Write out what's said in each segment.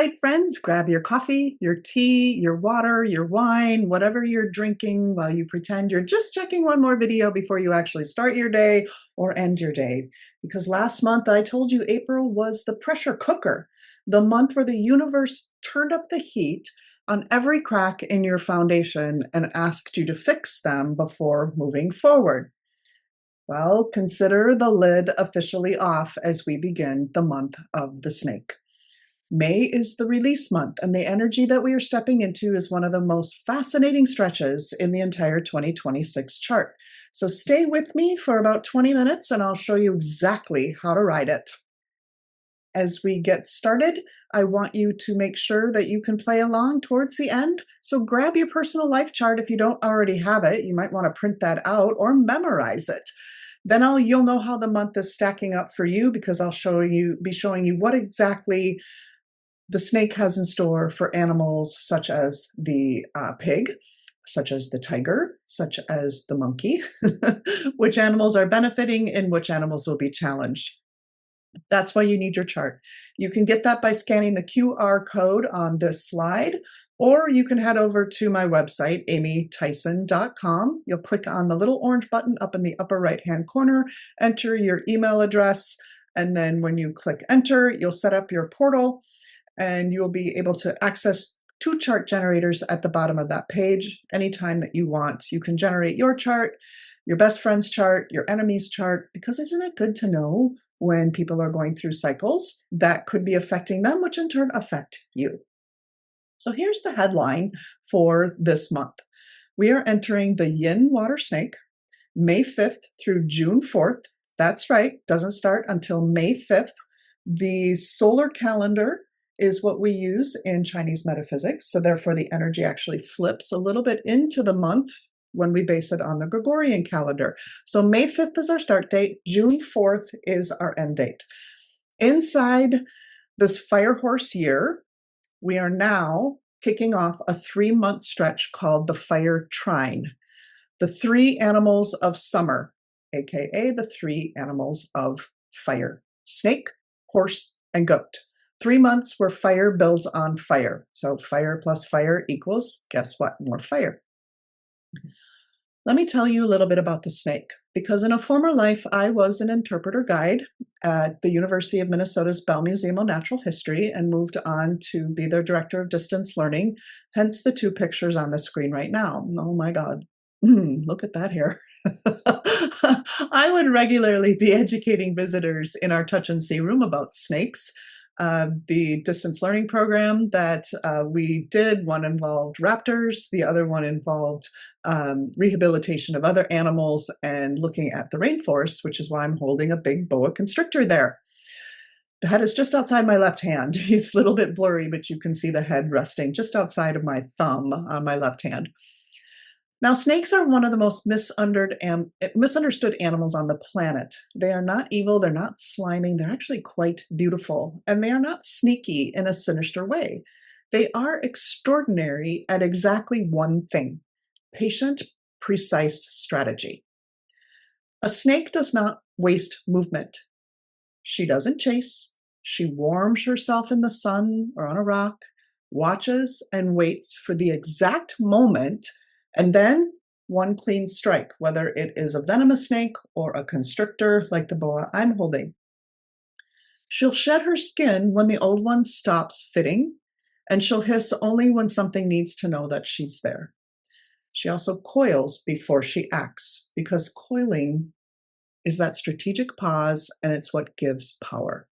right, friends, grab your coffee, your tea, your water, your wine, whatever you're drinking while you pretend you're just checking one more video before you actually start your day or end your day. Because last month I told you April was the pressure cooker, the month where the universe turned up the heat on every crack in your foundation and asked you to fix them before moving forward. Well, consider the lid officially off as we begin the month of the snake. May is the release month, and the energy that we are stepping into is one of the most fascinating stretches in the entire 2026 chart. So stay with me for about 20 minutes and I'll show you exactly how to ride it. As we get started, I want you to make sure that you can play along towards the end. So grab your personal life chart if you don't already have it. You might want to print that out or memorize it. Then you'll know how the month is stacking up for you because I'll be showing you what exactly the snake has in store for animals such as the pig, such as the tiger, such as the monkey, which animals are benefiting and which animals will be challenged. That's why you need your chart. You can get that by scanning the QR code on this slide, or you can head over to my website, amytyson.com. You'll click on the little orange button up in the upper right-hand corner, enter your email address, and then when you click enter, you'll set up your portal and you'll be able to access 2 chart generators at the bottom of that page anytime that you want. You can generate your chart, your best friend's chart, your enemy's chart, because isn't it good to know when people are going through cycles that could be affecting them, which in turn affect you. So here's the headline for this month. We are entering the yin water snake, May 5th through June 4th. That's right, doesn't start until May 5th. The solar calendar is what we use in Chinese metaphysics. So therefore the energy actually flips a little bit into the month when we base it on the Gregorian calendar. So May 5th is our start date. June 4th is our end date. Inside this fire horse year, we are now kicking off a 3-month stretch called the fire trine. The 3 animals of summer, AKA the 3 animals of fire: snake, horse, and goat. 3 months where fire builds on fire. So fire plus fire equals, guess what? More fire. Let me tell you a little bit about the snake, because in a former life, I was an interpreter guide at the University of Minnesota's Bell Museum of Natural History and moved on to be their director of distance learning, hence the 2 pictures on the screen right now. Oh my God, look at that hair. I would regularly be educating visitors in our touch and see room about snakes. The distance learning program that we did, one involved raptors, the other one involved rehabilitation of other animals and looking at the rainforest, which is why I'm holding a big boa constrictor there. The head is just outside my left hand. It's a little bit blurry, but you can see the head resting just outside of my thumb on my left hand. Now, snakes are one of the most misunderstood animals on the planet. They are not evil, they're not sliming, they're actually quite beautiful, and they are not sneaky in a sinister way. They are extraordinary at exactly one thing: patient, precise strategy. A snake does not waste movement. She doesn't chase. She warms herself in the sun or on a rock, watches and waits for the exact moment, and then one clean strike, whether it is a venomous snake or a constrictor like the boa I'm holding. She'll shed her skin when the old one stops fitting, and she'll hiss only when something needs to know that she's there. She also coils before she acts, because coiling is that strategic pause, and it's what gives power.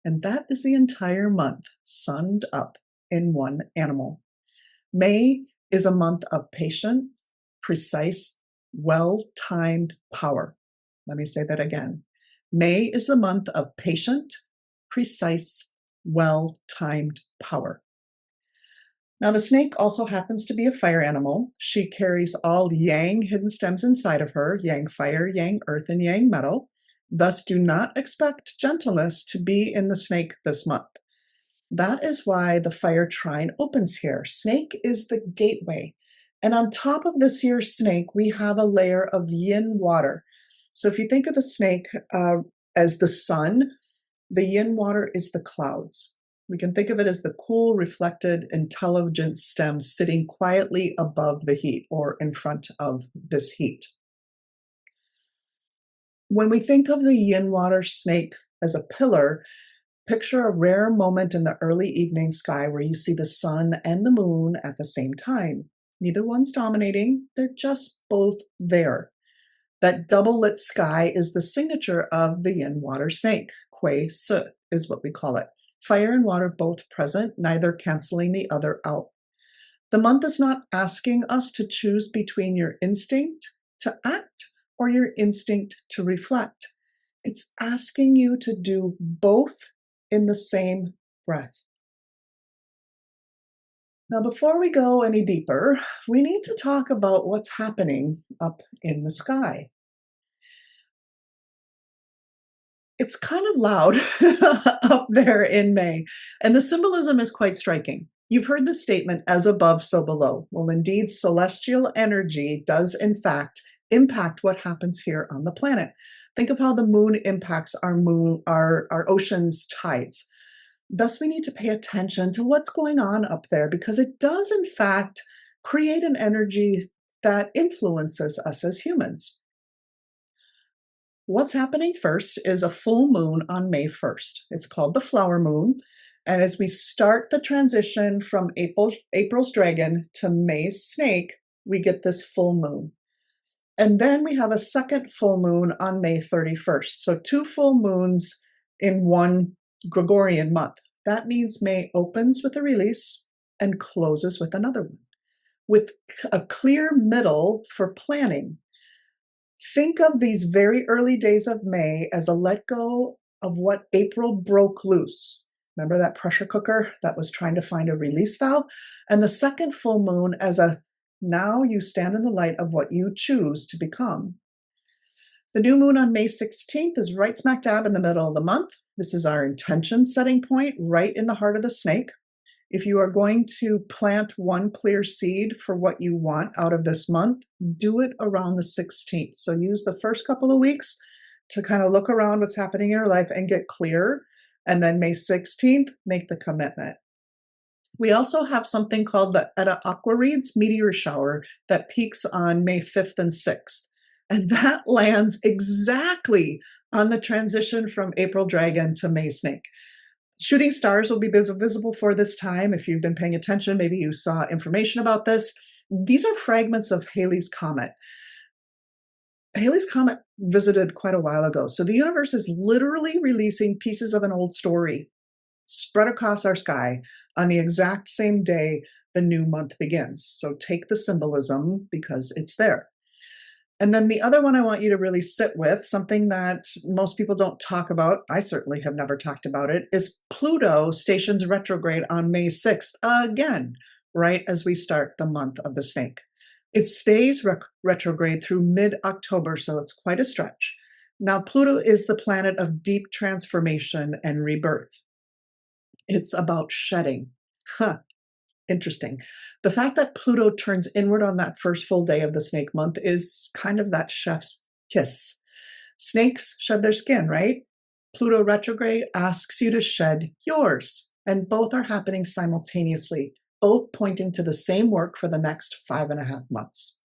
And that is the entire month summed up in one animal. May is a month of patience, precise, well-timed power. Let me say that again. May is the month of patient, precise, well-timed power. Now, the snake also happens to be a fire animal. She carries all yang hidden stems inside of her: yang fire, yang earth, and yang metal. Thus, do not expect gentleness to be in the snake this month. That is why the fire trine opens here. Snake is the gateway. And on top of this here snake, we have a layer of yin water. So if you think of the snake as the sun, the yin water is the clouds. We can think of it as the cool, reflected, intelligent stem sitting quietly above the heat or in front of this heat. When we think of the yin water snake as a pillar, picture a rare moment in the early evening sky where you see the sun and the moon at the same time. Neither one's dominating, they're just both there. That double lit sky is the signature of the yin water snake. Kuei Si is what we call it. Fire and water both present, neither canceling the other out. The month is not asking us to choose between your instinct to act or your instinct to reflect. It's asking you to do both in the same breath. Now, before we go any deeper, we need to talk about what's happening up in the sky. It's kind of loud up there in May, and the symbolism is quite striking. You've heard the statement, as above, so below. Well, indeed, celestial energy does, in fact, impact what happens here on the planet. Think of how the moon impacts our ocean's tides. Thus, we need to pay attention to what's going on up there because it does, in fact, create an energy that influences us as humans. What's happening first is a full moon on May 1st. It's called the flower moon. And as we start the transition from April's dragon to May's snake, we get this full moon. And then we have a second full moon on May 31st. So 2 full moons in one Gregorian month. That means May opens with a release and closes with another one, with a clear middle for planning. Think of these very early days of May as a let go of what April broke loose. Remember that pressure cooker that was trying to find a release valve? And the second full moon as a now you stand in the light of what you choose to become. The new moon on May 16th is right smack dab in the middle of the month. This is our intention setting point right in the heart of the snake. If you are going to plant one clear seed for what you want out of this month, do it around the 16th. So use the first couple of weeks to kind of look around what's happening in your life and get clear. And then May 16th, make the commitment. We also have something called the Eta Aquarides meteor shower that peaks on May 5th and 6th. And that lands exactly on the transition from April dragon to May snake. Shooting stars will be visible for this time. If you've been paying attention, maybe you saw information about this. These are fragments of Halley's Comet. Halley's Comet visited quite a while ago. So the universe is literally releasing pieces of an old story spread across our sky on the exact same day the new month begins. So take the symbolism because it's there. And then the other one I want you to really sit with, something that most people don't talk about, I certainly have never talked about it, is Pluto stations retrograde on May 6th, again, right as we start the month of the snake. It stays retrograde through mid-October, so it's quite a stretch. Now, Pluto is the planet of deep transformation and rebirth. It's about shedding. Interesting. The fact that Pluto turns inward on that first full day of the snake month is kind of that chef's kiss. Snakes shed their skin, right? Pluto retrograde asks you to shed yours, and both are happening simultaneously, both pointing to the same work for the next 5.5 months.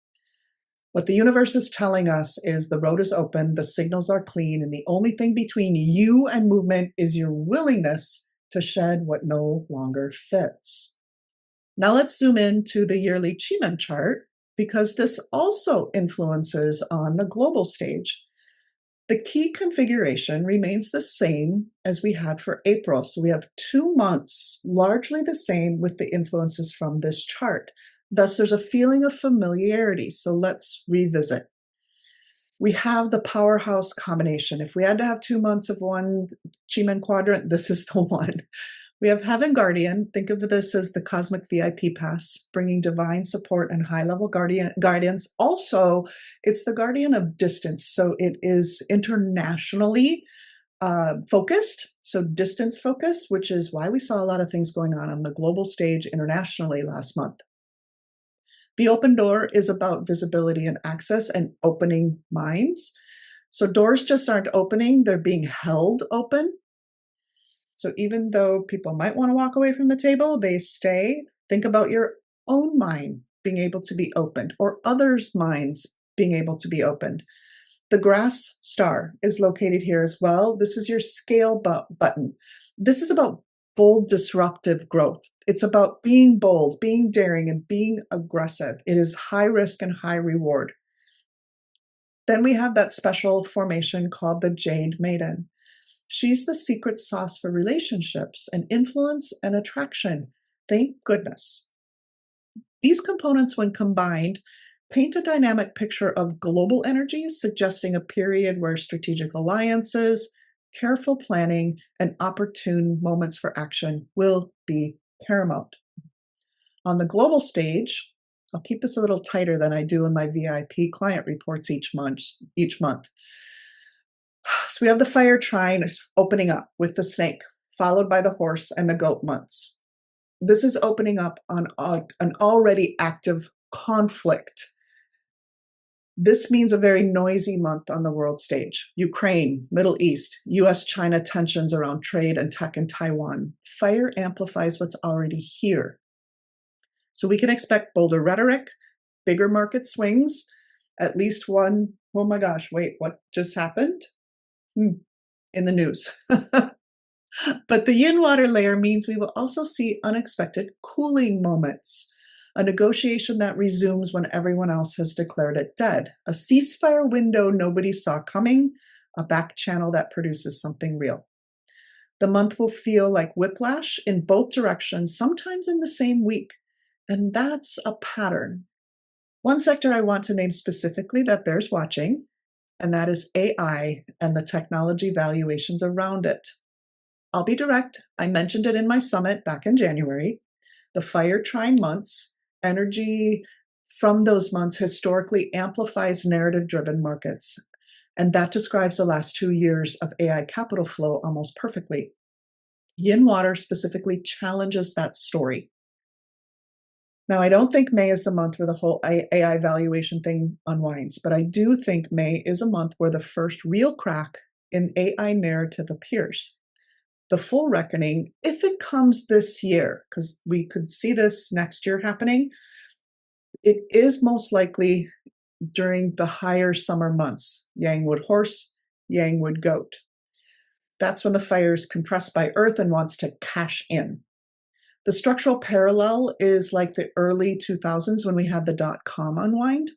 What the universe is telling us is the road is open, the signals are clean, and the only thing between you and movement is your willingness to shed what no longer fits. Now let's zoom into the yearly Chi-Men chart because this also influences on the global stage. The key configuration remains the same as we had for April. So we have 2 months, largely the same with the influences from this chart. Thus, there's a feeling of familiarity. So let's revisit. We have the powerhouse combination. If we had to have 2 months of one Chi-Men quadrant, this is the one. We have Heaven Guardian. Think of this as the cosmic VIP pass, bringing divine support and high-level guidance. Also, it's the guardian of distance, so it is internationally focused, so distance focused, which is why we saw a lot of things going on the global stage internationally last month. The open door is about visibility and access and opening minds. So doors just aren't opening, they're being held open. So even though people might want to walk away from the table, they stay. Think about your own mind being able to be opened or others' minds being able to be opened. The grass star is located here as well. This is your scale button. This is about bold, disruptive growth. It's about being bold, being daring, and being aggressive. It is high risk and high reward. Then we have that special formation called the Jade Maiden. She's the secret sauce for relationships and influence and attraction. Thank goodness. These components, when combined, paint a dynamic picture of global energies, suggesting a period where strategic alliances, careful planning, and opportune moments for action will be paramount. On the global stage, I'll keep this a little tighter than I do in my VIP client reports each month. So we have the fire trine opening up with the snake, followed by the horse and the goat months. This is opening up on an already active conflict. This means a very noisy month on the world stage. Ukraine, Middle East, US-China tensions around trade and tech in Taiwan. Fire amplifies what's already here. So we can expect bolder rhetoric, bigger market swings, at least one, oh my gosh, wait, what just happened? In the news. But the yin water layer means we will also see unexpected cooling moments, a negotiation that resumes when everyone else has declared it dead, a ceasefire window nobody saw coming, a back channel that produces something real. The month will feel like whiplash in both directions, sometimes in the same week, and that's a pattern. One sector I want to name specifically that bears watching, and that is AI and the technology valuations around it. I'll be direct. I mentioned it in my summit back in January. The fire trine months, energy from those months historically amplifies narrative-driven markets. And that describes the last 2 years of AI capital flow almost perfectly. Yin water specifically challenges that story. Now, I don't think May is the month where the whole AI valuation thing unwinds, but I do think May is a month where the first real crack in AI narrative appears. The full reckoning, if it comes this year, because we could see this next year happening, it is most likely during the higher summer months, Yangwood horse, Yangwood goat. That's when the fire is compressed by Earth and wants to cash in. The structural parallel is like the early 2000s when we had the dot-com unwind,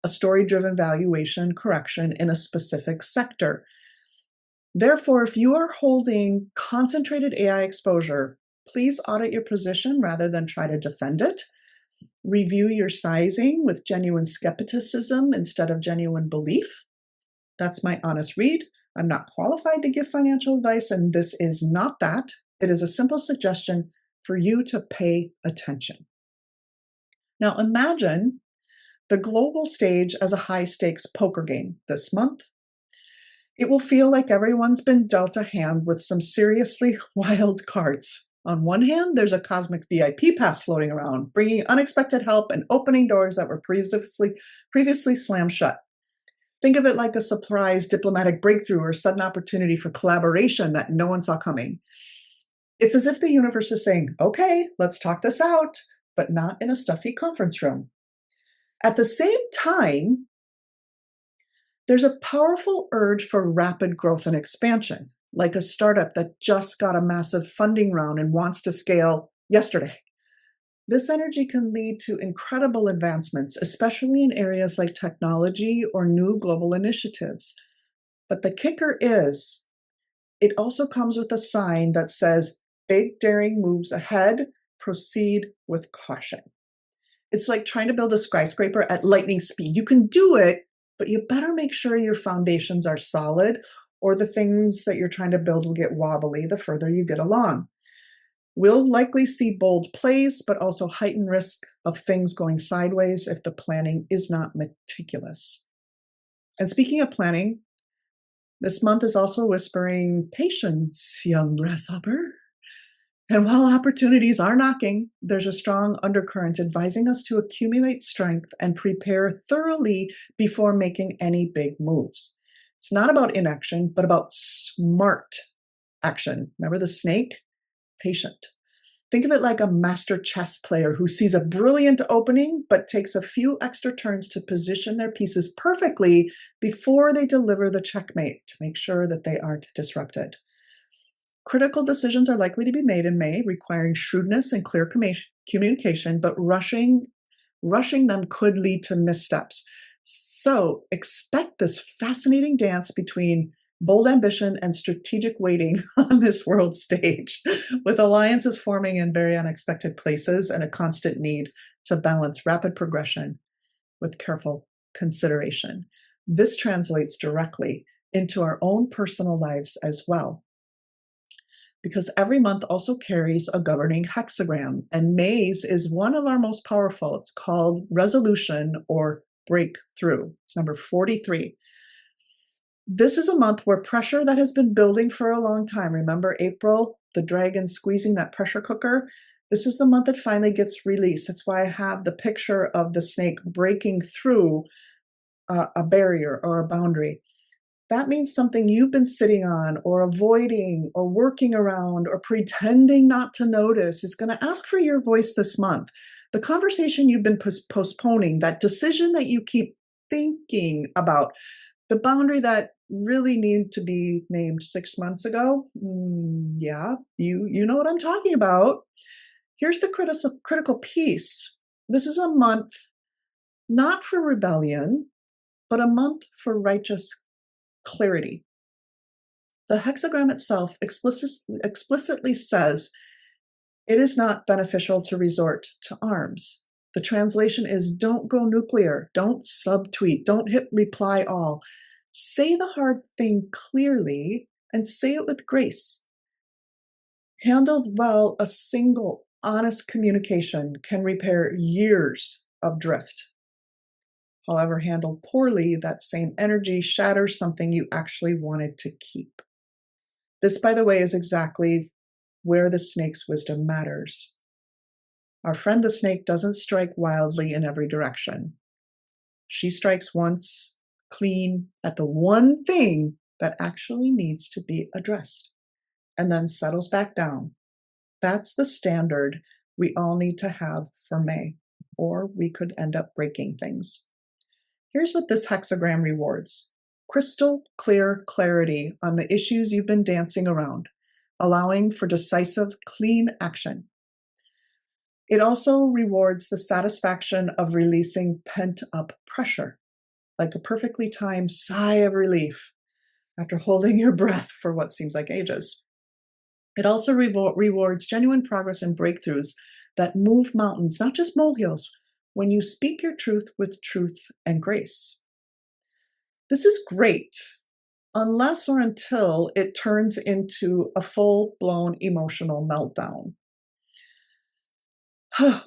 a story-driven valuation correction in a specific sector. Therefore, if you are holding concentrated AI exposure, please audit your position rather than try to defend it. Review your sizing with genuine skepticism instead of genuine belief. That's my honest read. I'm not qualified to give financial advice, and this is not that. It is a simple suggestion for you to pay attention. Now imagine the global stage as a high-stakes poker game this month. It will feel like everyone's been dealt a hand with some seriously wild cards. On one hand, there's a cosmic VIP pass floating around, bringing unexpected help and opening doors that were previously slammed shut. Think of it like a surprise diplomatic breakthrough or sudden opportunity for collaboration that no one saw coming. It's as if the universe is saying, okay, let's talk this out, but not in a stuffy conference room. At the same time, there's a powerful urge for rapid growth and expansion, like a startup that just got a massive funding round and wants to scale yesterday. This energy can lead to incredible advancements, especially in areas like technology or new global initiatives. But the kicker is, it also comes with a sign that says, big daring moves ahead, proceed with caution. It's like trying to build a skyscraper at lightning speed. You can do it, but you better make sure your foundations are solid, or the things that you're trying to build will get wobbly the further you get along. We'll likely see bold plays, but also heightened risk of things going sideways if the planning is not meticulous. And speaking of planning, this month is also whispering, patience, young grasshopper. And while opportunities are knocking, there's a strong undercurrent advising us to accumulate strength and prepare thoroughly before making any big moves. It's not about inaction, but about smart action. Remember the snake? Patient. Think of it like a master chess player who sees a brilliant opening but takes a few extra turns to position their pieces perfectly before they deliver the checkmate to make sure that they aren't disrupted. Critical decisions are likely to be made in May, requiring shrewdness and clear communication, but rushing them could lead to missteps. So expect this fascinating dance between bold ambition and strategic waiting on this world stage, with alliances forming in very unexpected places and a constant need to balance rapid progression with careful consideration. This translates directly into our own personal lives as well, because every month also carries a governing hexagram, and May's is one of our most powerful. It's called resolution or breakthrough. It's number 43. This is a month where pressure that has been building for a long time. Remember April, the dragon squeezing that pressure cooker? This is the month that finally gets released. That's why I have the picture of the snake breaking through a barrier or a boundary. That means something you've been sitting on or avoiding or working around or pretending not to notice is going to ask for your voice this month. The conversation you've been postponing, that decision that you keep thinking about, the boundary that really needed to be named 6 months ago. Yeah, you know what I'm talking about. Here's the critical piece. This is a month not for rebellion, but a month for righteous clarity. The hexagram itself explicitly says it is not beneficial to resort to arms. The translation is don't go nuclear, don't subtweet, don't hit reply all. Say the hard thing clearly and say it with grace. Handled well, a single honest communication can repair years of drift. However, handled poorly, that same energy shatters something you actually wanted to keep. This, by the way, is exactly where the snake's wisdom matters. Our friend the snake doesn't strike wildly in every direction. She strikes once clean at the one thing that actually needs to be addressed and then settles back down. That's the standard we all need to have for May, or we could end up breaking things. Here's what this hexagram rewards: crystal clear clarity on the issues you've been dancing around, allowing for decisive, clean action. It also rewards the satisfaction of releasing pent-up pressure, like a perfectly timed sigh of relief after holding your breath for what seems like ages. It also rewards genuine progress and breakthroughs that move mountains, not just molehills, when you speak your truth with truth and grace. This is great, unless or until it turns into a full-blown emotional meltdown.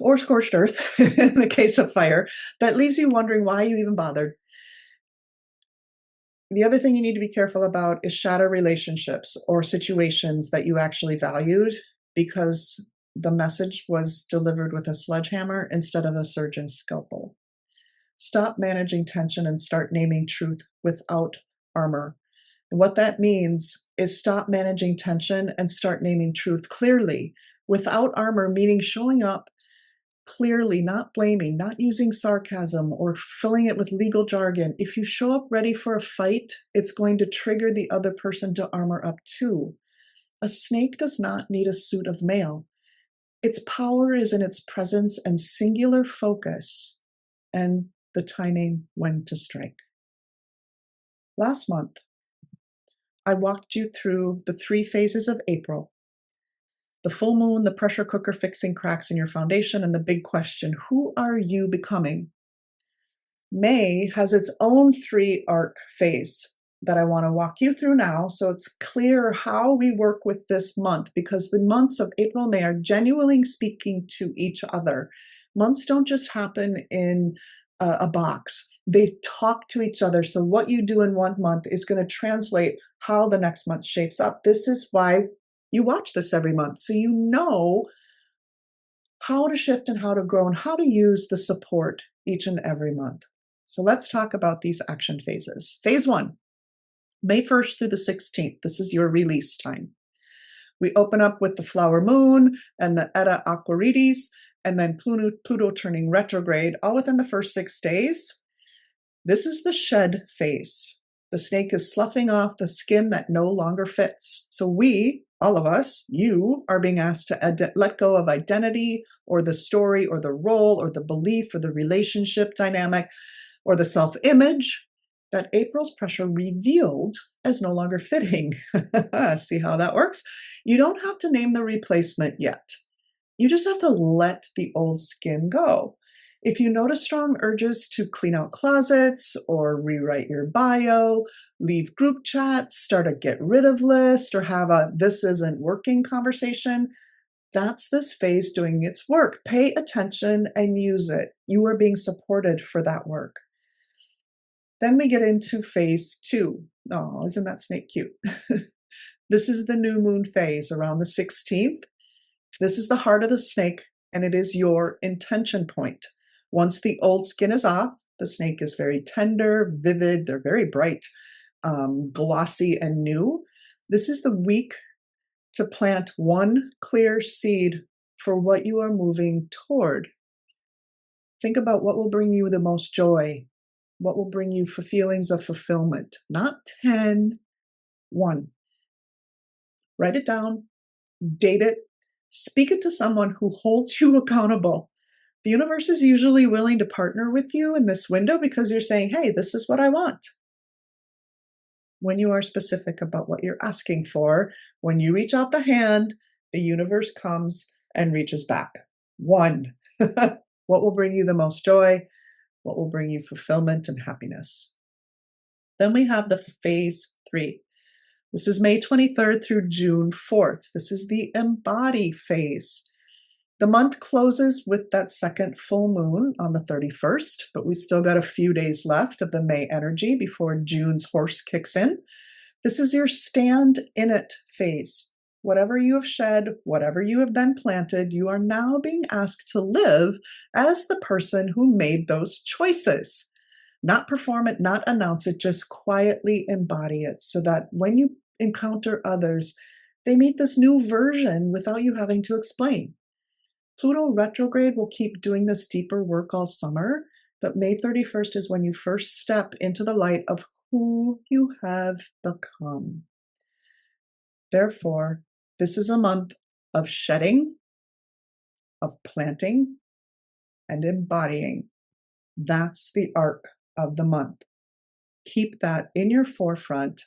Or scorched earth, in the case of fire, that leaves you wondering why you even bothered. The other thing you need to be careful about is shatter relationships or situations that you actually valued because the message was delivered with a sledgehammer instead of a surgeon's scalpel. Stop managing tension and start naming truth without armor. And what that means is stop managing tension and start naming truth clearly without armor, meaning showing up clearly, not blaming, not using sarcasm or filling it with legal jargon. If you show up ready for a fight, it's going to trigger the other person to armor up too. A snake does not need a suit of mail. Its power is in its presence and singular focus and the timing when to strike. Last month, I walked you through the 3 phases of April: the full moon, the pressure cooker fixing cracks in your foundation, and the big question, who are you becoming? May has its own 3 arc phase that I want to walk you through now, so it's clear how we work with this month, because the months of April and May are genuinely speaking to each other. Months don't just happen in a box. They talk to each other. So what you do in one month is going to translate how the next month shapes up. This is why you watch this every month, so you know how to shift and how to grow and how to use the support each and every month. So let's talk about these action phases. Phase 1, May 1st through the 16th. This is your release time. We open up with the flower moon and the Eta Aquarides, and then Pluto turning retrograde, all within the first 6 days. This is the shed phase. The snake is sloughing off the skin that no longer fits. So we, all of us, you are being asked to let go of identity or the story or the role or the belief or the relationship dynamic or the self-image that April's pressure revealed as no longer fitting. See how that works? You don't have to name the replacement yet. You just have to let the old skin go. If you notice strong urges to clean out closets or rewrite your bio, leave group chats, start a get rid of list, or have a this isn't working conversation, that's this phase doing its work. Pay attention and use it. You are being supported for that work. Then we get into phase 2. Oh, isn't that snake cute? This is the new moon phase around the 16th. This is the heart of the snake, and it is your intention point. Once the old skin is off, the snake is very tender, vivid, they're very bright, glossy, and new. This is the week to plant one clear seed for what you are moving toward. Think about what will bring you the most joy, what will bring you feelings of fulfillment. Not 10, 1. Write it down, date it, speak it to someone who holds you accountable. The universe is usually willing to partner with you in this window because you're saying, hey, this is what I want. When you are specific about what you're asking for, when you reach out the hand, the universe comes and reaches back. 1. What will bring you the most joy? What will bring you fulfillment and happiness? Then we have the phase 3. This is May 23rd through June 4th. This is the embody phase. The month closes with that second full moon on the 31st, but we still got a few days left of the May energy before June's horse kicks in. This is your stand in it phase. Whatever you have shed, whatever you have been planted, you are now being asked to live as the person who made those choices. Not perform it, not announce it, just quietly embody it so that when you encounter others, they meet this new version without you having to explain. Pluto retrograde will keep doing this deeper work all summer, but May 31st is when you first step into the light of who you have become. Therefore, this is a month of shedding, of planting, and embodying. That's the arc of the month. Keep that in your forefront.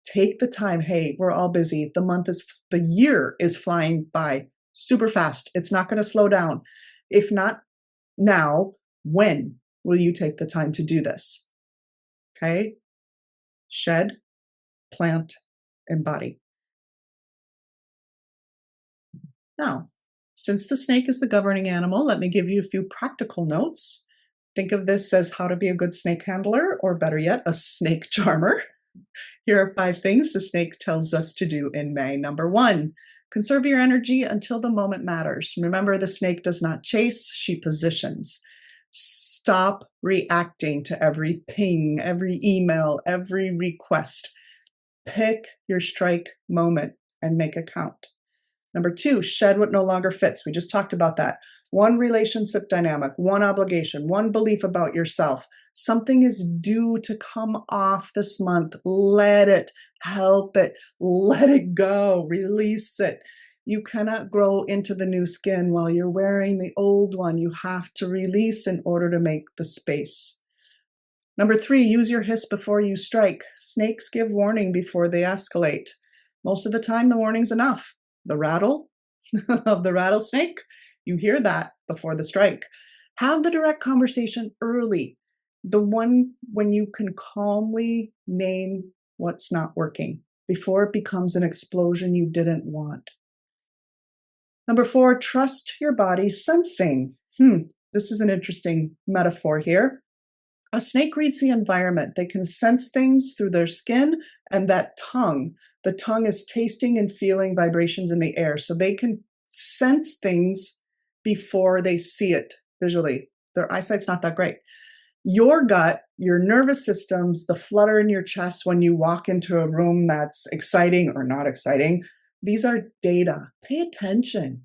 Take the time. Hey, we're all busy. The year is flying by super fast. It's not going to slow down. If not now, when will you take the time to do this? Okay. Shed, plant, embody. Now, since the snake is the governing animal, let me give you a few practical notes. Think of this as how to be a good snake handler, or better yet, a snake charmer. Here are 5 things the snake tells us to do in May. Number 1, conserve your energy until the moment matters. Remember, the snake does not chase, she positions. Stop reacting to every ping, every email, every request. Pick your strike moment and make it count. Number 2, shed what no longer fits. We just talked about that. One relationship dynamic, one obligation, one belief about yourself. Something is due to come off this month. Let it, help it, let it go, release it. You cannot grow into the new skin while you're wearing the old one. You have to release in order to make the space. Number 3, use your hiss before you strike. Snakes give warning before they escalate. Most of the time, the warning's enough. The rattle of the rattlesnake, you hear that before the strike. Have the direct conversation early, the one when you can calmly name what's not working before it becomes an explosion you didn't want. Number 4, trust your body sensing. This is an interesting metaphor here. A snake reads the environment. They can sense things through their skin and that tongue. The tongue is tasting and feeling vibrations in the air. So they can sense things before they see it visually. Their eyesight's not that great. Your gut, your nervous systems, the flutter in your chest when you walk into a room that's exciting or not exciting, These are data. Pay attention.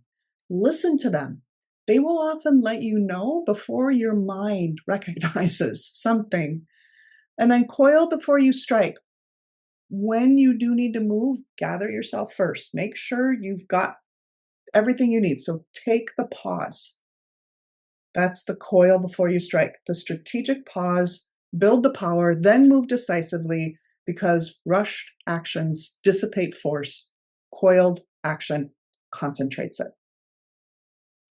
Listen to them. They will often let you know before your mind recognizes something. And then coil before you strike. When you do need to move, gather yourself first. Make sure you've got everything you need. So take the pause. That's the coil before you strike. The strategic pause, build the power, then move decisively, because rushed actions dissipate force. Coiled action concentrates it.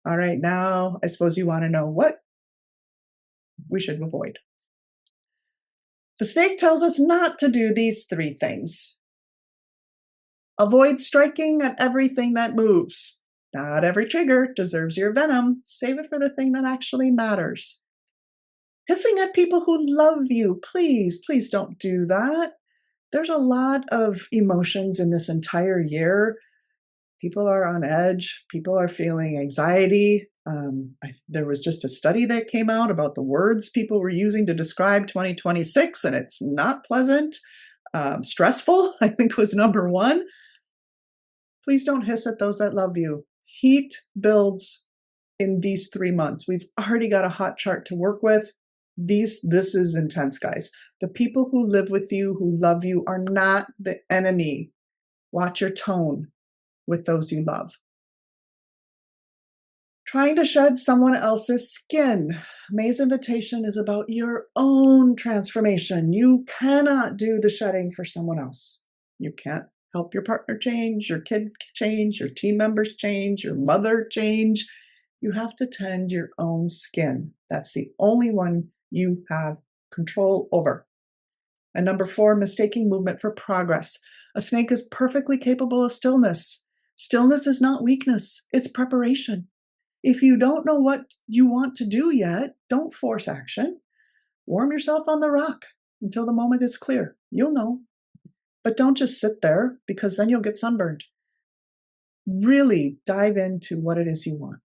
All right, now I suppose you want to know what we should avoid. The snake tells us not to do these three things. Avoid striking at everything that moves. Not every trigger deserves your venom. Save it for the thing that actually matters. Hissing at people who love you. Please, please don't do that. There's a lot of emotions in this entire year. People are on edge. People are feeling anxiety. There was just a study that came out about the words people were using to describe 2026, and it's not pleasant. Stressful, I think, was number one. Please don't hiss at those that love you. Heat builds in these 3 months. We've already got a hot chart to work with. This is intense, guys. The people who live with you, who love you, are not the enemy. Watch your tone with those you love. Trying to shed someone else's skin. May's invitation is about your own transformation. You cannot do the shedding for someone else. You can't help your partner change, your kid change, your team members change, your mother change. You have to tend your own skin. That's the only one you have control over. And number 4, mistaking movement for progress. A snake is perfectly capable of stillness. Stillness is not weakness, it's preparation. If you don't know what you want to do yet, don't force action. Warm yourself on the rock until the moment is clear. You'll know. But don't just sit there, because then you'll get sunburned. Really dive into what it is you want.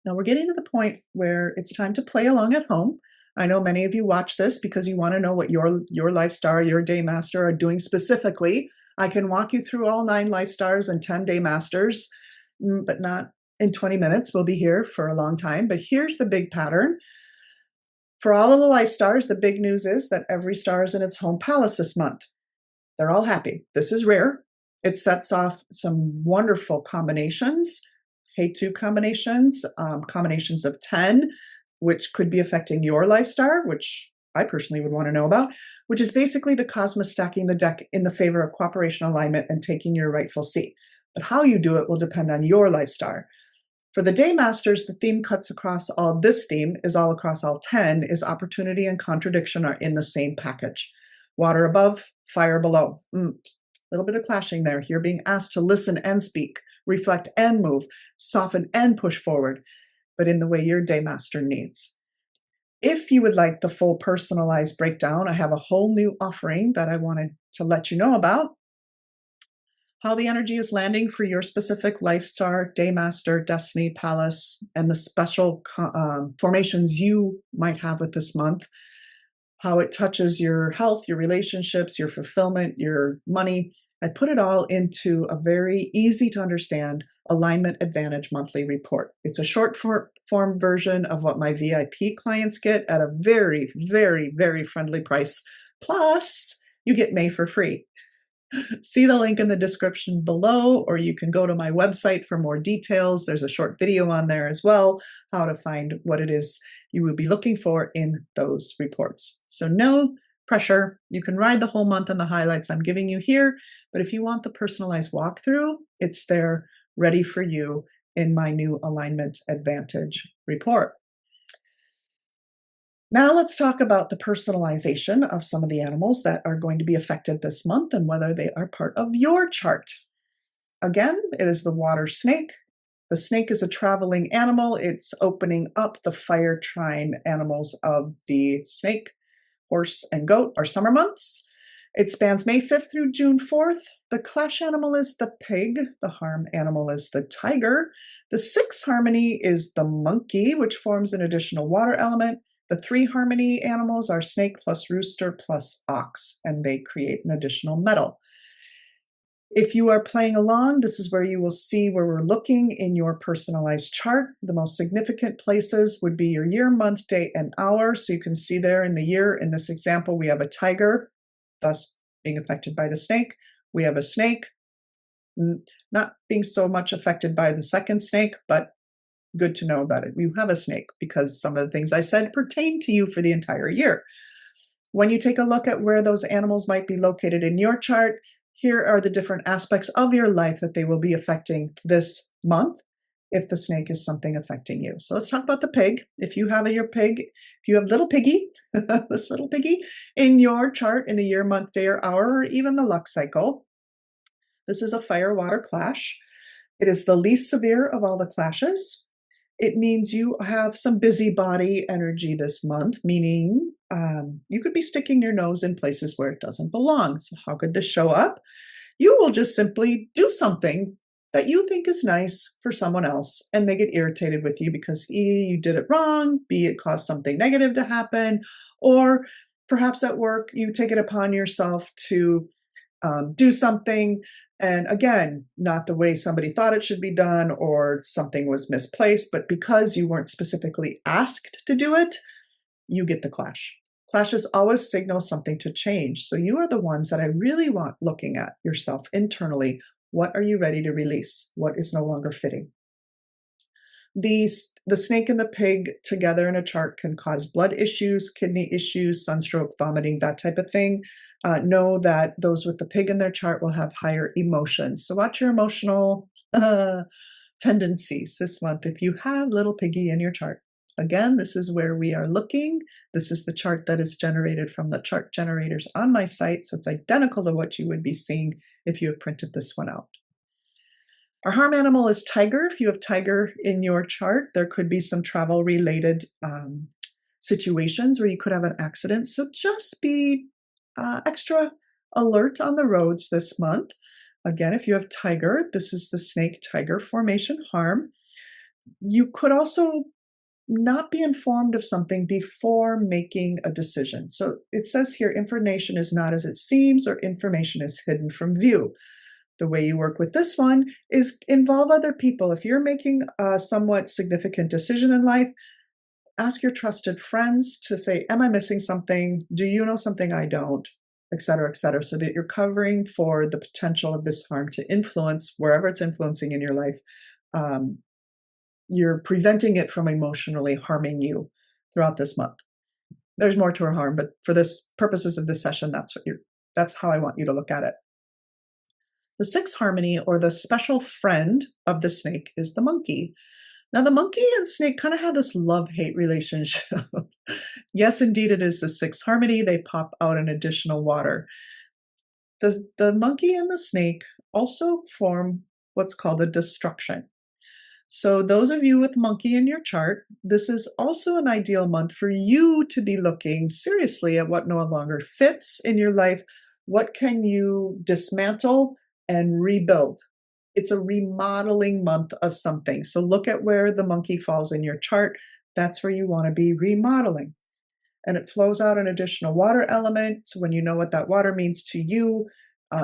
Now we're getting to the point where it's time to play along at home. I know many of you watch this because you want to know what your life star, your day master are doing specifically. I can walk you through all 9 life stars and 10 day masters, but not in 20 minutes. We'll be here for a long time. But here's the big pattern. For all of the life stars, the big news is that every star is in its home palace this month. They're all happy. This is rare. It sets off some wonderful combinations, Hey2 combinations, combinations of 10, which could be affecting your life star, which I personally would want to know about, which is basically the cosmos stacking the deck in the favor of cooperation alignment and taking your rightful seat. But how you do it will depend on your life star. For the day masters, the theme cuts across all. This theme is all across all 10, is opportunity and contradiction are in the same package. Water above, fire below. Little bit of clashing there. You're being asked to listen and speak, reflect and move, soften and push forward, but in the way your day master needs. If you would like the full personalized breakdown, I have a whole new offering that I wanted to let you know about. How the energy is landing for your specific life star, day master, destiny, palace, and the special formations you might have with this month. How it touches your health, your relationships, your fulfillment, your money. I put it all into a very easy to understand Alignment Advantage monthly report. It's a short form version of what my VIP clients get at a very, very, very friendly price. Plus, you get May for free. See the link in the description below, or you can go to my website for more details. There's a short video on there as well, how to find what it is you would be looking for in those reports. So no pressure. You can ride the whole month on the highlights I'm giving you here, but if you want the personalized walkthrough, it's there ready for you in my new Alignment Advantage report. Now let's talk about the personalization of some of the animals that are going to be affected this month and whether they are part of your chart. Again, it is the water snake. The snake is a traveling animal. It's opening up the fire trine animals of the snake, horse, and goat are summer months. It spans May 5th through June 4th. The clash animal is the pig. The harm animal is the tiger. The 6 harmony is the monkey, which forms an additional water element. The 3 harmony animals are snake plus rooster plus ox, and they create an additional metal. If you are playing along, this is where you will see where we're looking in your personalized chart. The most significant places would be your year, month, day, and hour. So you can see there in the year, in this example, we have a tiger, thus being affected by the snake. We have a snake, not being so much affected by the second snake, but good to know that you have a snake because some of the things I said pertain to you for the entire year. When you take a look at where those animals might be located in your chart, here are the different aspects of your life that they will be affecting this month if the snake is something affecting you. So let's talk about the pig. If you have your pig, if you have little piggy, this little piggy in your chart in the year, month, day, or hour, or even the luck cycle, this is a fire-water clash. It is the least severe of all the clashes. It means you have some busybody energy this month, meaning you could be sticking your nose in places where it doesn't belong. So how could this show up? You will just simply do something that you think is nice for someone else, and they get irritated with you because E, you did it wrong, B, it caused something negative to happen, or perhaps at work you take it upon yourself to do something, and again, not the way somebody thought it should be done, or something was misplaced, but because you weren't specifically asked to do it, you get the clash. Clashes always signal something to change. So you are the ones that I really want looking at yourself internally. What are you ready to release? What is no longer fitting? The snake and the pig together in a chart can cause blood issues, kidney issues, sunstroke, vomiting, that type of thing. Know that those with the pig in their chart will have higher emotions. So watch your emotional tendencies this month if you have little piggy in your chart. Again, this is where we are looking. This is the chart that is generated from the chart generators on my site. So it's identical to what you would be seeing if you have printed this one out. Our harm animal is tiger. If you have tiger in your chart, there could be some travel related situations where you could have an accident. So just be extra alert on the roads this month. Again, if you have tiger, this is the snake tiger formation harm. You could also not be informed of something before making a decision. So it says here, information is not as it seems, or information is hidden from view. The way you work with this one is involve other people. If you're making a somewhat significant decision in life, ask your trusted friends to say, am I missing something? Do you know something I don't? Et cetera, so that you're covering for the potential of this harm to influence wherever it's influencing in your life. You're preventing it from emotionally harming you throughout this month. There's more to our harm, but for this purposes of this session, that's how I want you to look at it. The sixth harmony, or the special friend of the snake, is the monkey. Now, the monkey and snake kind of have this love-hate relationship. Yes, indeed, it is the sixth harmony. They pop out an additional water. The monkey and the snake also form what's called a destruction. So those of you with monkey in your chart, this is also an ideal month for you to be looking seriously at what no longer fits in your life. What can you dismantle and rebuild? It's a remodeling month of something. So look at where the monkey falls in your chart. That's where you want to be remodeling. And it flows out an additional water element. So when you know what that water means to you,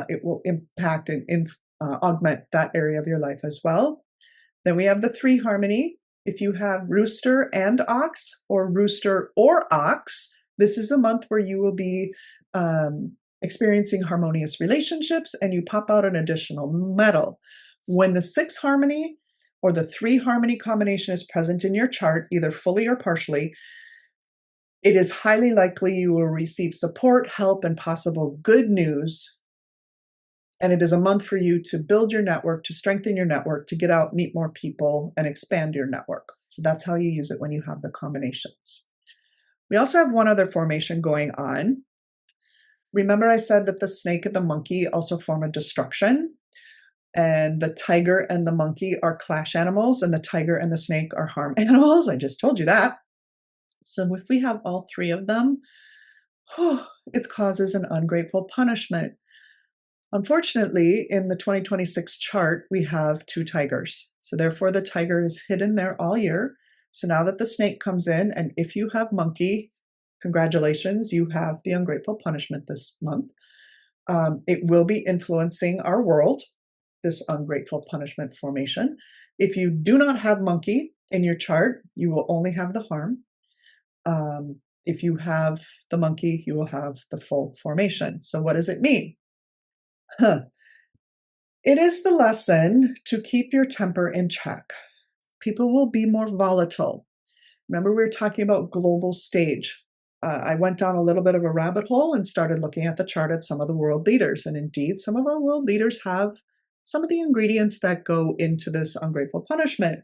it will impact and augment that area of your life as well. Then we have the three harmony. If you have rooster and ox, or rooster or ox, this is a month where you will be experiencing harmonious relationships, and you pop out an additional metal. When the six harmony or the three harmony combination is present in your chart, either fully or partially, it is highly likely you will receive support, help, and possible good news. And it is a month for you to build your network, to strengthen your network, to get out, meet more people, and expand your network. So that's how you use it when you have the combinations. We also have one other formation going on. Remember I said that the snake and the monkey also form a destruction, and the tiger and the monkey are clash animals, and the tiger and the snake are harm animals. I just told you that. So if we have all three of them, it causes an ungrateful punishment. Unfortunately, in the 2026 chart, we have two tigers. So therefore, the tiger is hidden there all year. So now that the snake comes in, and if you have monkey, congratulations, you have the ungrateful punishment this month. It will be influencing our world, this ungrateful punishment formation. If you do not have monkey in your chart, you will only have the harm. If you have the monkey, you will have the full formation. So what does it mean? Huh. It is the lesson to keep your temper in check. People will be more volatile. Remember, we were talking about global stage. I went down a little bit of a rabbit hole and started looking at the chart at some of the world leaders. And indeed, some of our world leaders have some of the ingredients that go into this ungrateful punishment.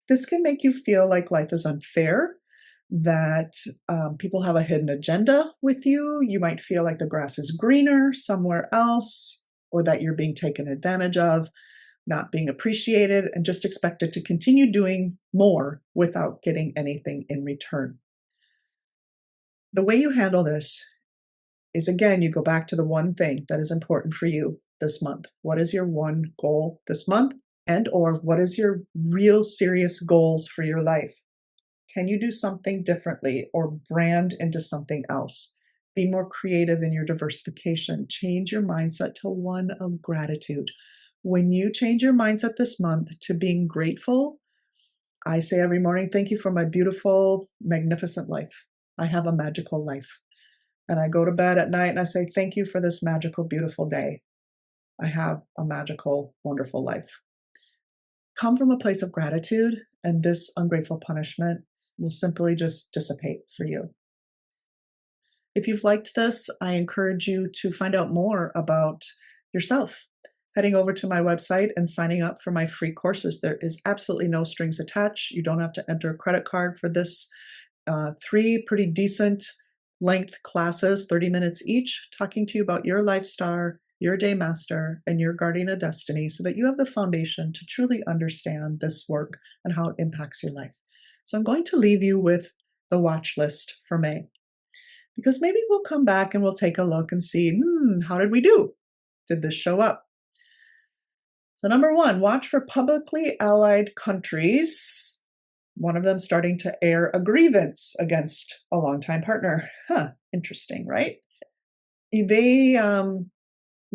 This can make you feel like life is unfair, that people have a hidden agenda with you. You might feel like the grass is greener somewhere else, or that you're being taken advantage of, not being appreciated, and just expected to continue doing more without getting anything in return. The way you handle this is, again, you go back to the one thing that is important for you this month. What is your one goal this month? And or what is your real serious goals for your life? Can you do something differently or brand into something else? Be more creative in your diversification. Change your mindset to one of gratitude. When you change your mindset this month to being grateful, I say every morning, thank you for my beautiful, magnificent life. I have a magical life. And I go to bed at night and I say, thank you for this magical, beautiful day. I have a magical, wonderful life. Come from a place of gratitude, and this ungrateful punishment will simply just dissipate for you. If you've liked this, I encourage you to find out more about yourself, heading over to my website and signing up for my free courses. There is absolutely no strings attached. You don't have to enter a credit card for this. 3 pretty decent length classes, 30 minutes each, talking to you about your life star, your day master, and your guardian of destiny, so that you have the foundation to truly understand this work and how it impacts your life. So I'm going to leave you with the watch list for May, because maybe we'll come back and we'll take a look and see, how did we do? Did this show up? So number 1, watch for publicly allied countries, one of them starting to air a grievance against a longtime partner. Interesting, right?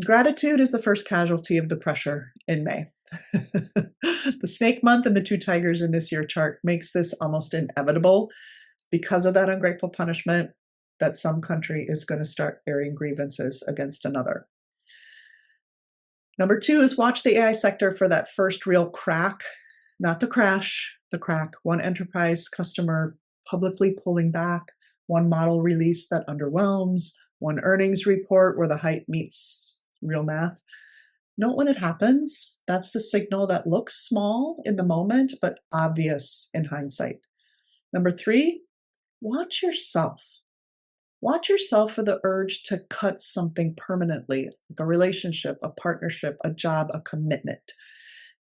Gratitude is the first casualty of the pressure in May. The snake month and the 2 tigers in this year chart makes this almost inevitable because of that ungrateful punishment that some country is going to start airing grievances against another. Number 2 is watch the AI sector for that first real crack, not the crash, the crack. One enterprise customer publicly pulling back, one model release that underwhelms, one earnings report where the hype meets real math. Note when it happens. That's the signal that looks small in the moment, but obvious in hindsight. Number 3, watch yourself. Watch yourself for the urge to cut something permanently, like a relationship, a partnership, a job, a commitment.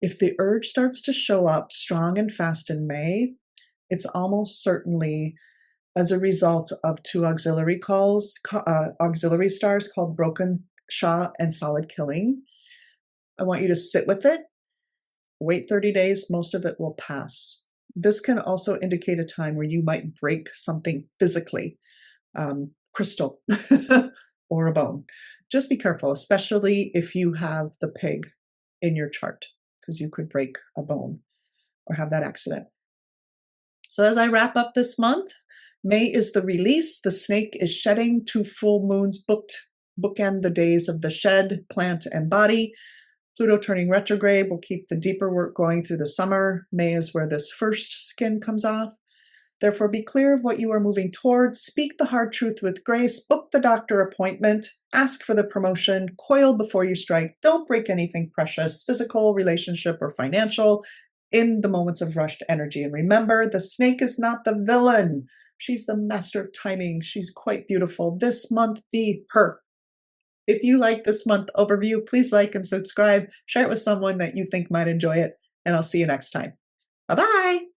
If the urge starts to show up strong and fast in May, it's almost certainly as a result of 2 auxiliary stars called Broken Shah and Solid Killing. I want you to sit with it, wait 30 days, most of it will pass. This can also indicate a time where you might break something physically, crystal or a bone. Just be careful, especially if you have the pig in your chart, because you could break a bone or have that accident. So as I wrap up this month, May is the release. The snake is shedding. 2 full moons bookend the days of the shed, plant, and body. Pluto turning retrograde will keep the deeper work going through the summer. May is where this first skin comes off. Therefore, be clear of what you are moving towards. Speak the hard truth with grace. Book the doctor appointment. Ask for the promotion. Coil before you strike. Don't break anything precious, physical, relationship, or financial, in the moments of rushed energy. And remember, the snake is not the villain. She's the master of timing. She's quite beautiful. This month, be her. If you like this month overview, please like and subscribe. Share it with someone that you think might enjoy it. And I'll see you next time. Bye-bye.